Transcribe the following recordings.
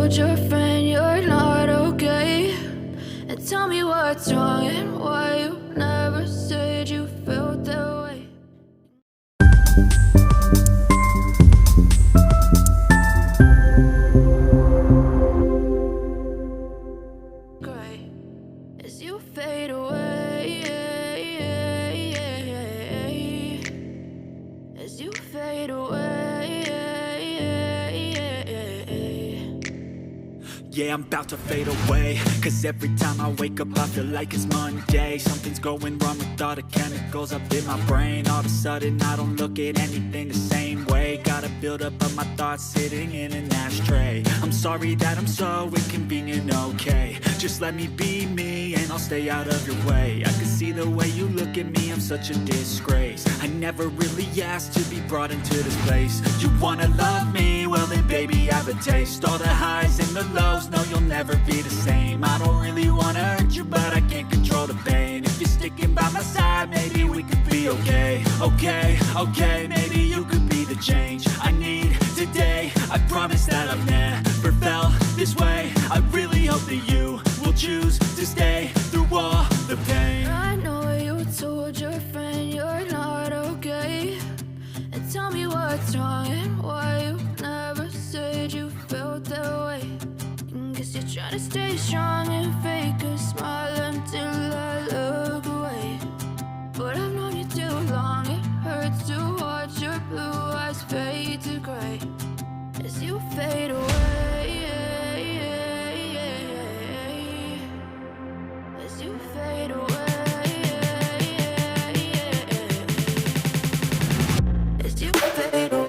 told your friend you're not okay? And tell me what's wrong and why you never said you felt that way. Gray as you fade away, as you fade away. Yeah, I'm about to fade away, cause every time I wake up I feel like it's Monday. Something's going wrong with all the chemicals up in my brain. All of a sudden I don't look at anything the same way. Got a buildup of my thoughts sitting in an ashtray. I'm sorry that I'm so inconvenient, okay? Just let me be me and I'll stay out of your way. I can see the way you look at me, I'm such a disgrace. I never really asked to be brought into this place. You wanna love me? Well then baby I have a taste. All the highs and the lows, no you'll never be the same. I don't really wanna hurt you but I can't control the pain. If you're sticking by my side maybe we could be okay. Okay, maybe you could be the change I need today. I promise that I've never felt this way. I really hope that you will choose to stay through all the pain. I know you told your friend you're not okay. And tell me what's wrong and why you never said you felt that way. Guess you're trying to stay strong and fake a smile until I look away. But I've known you too long, it hurts to watch your blue eyes fade to gray as you fade away, as you fade away, as you fade away.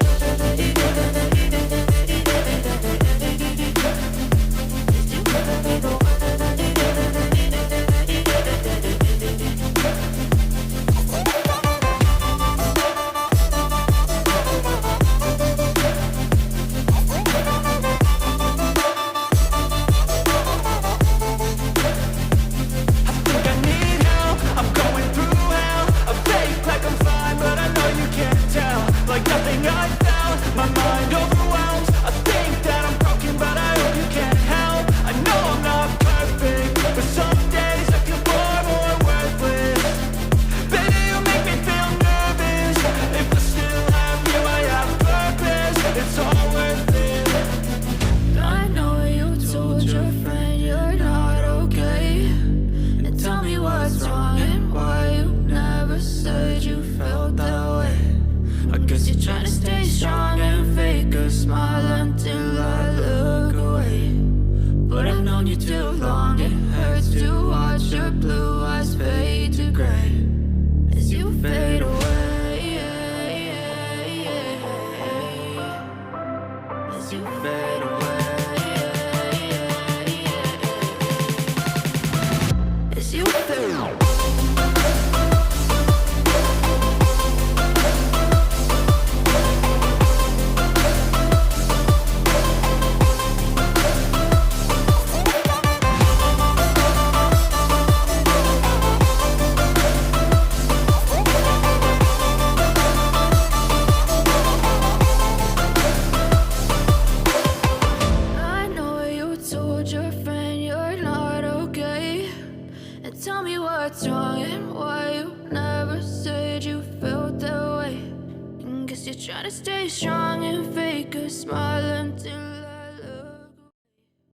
Trying to stay strong and fake a smile until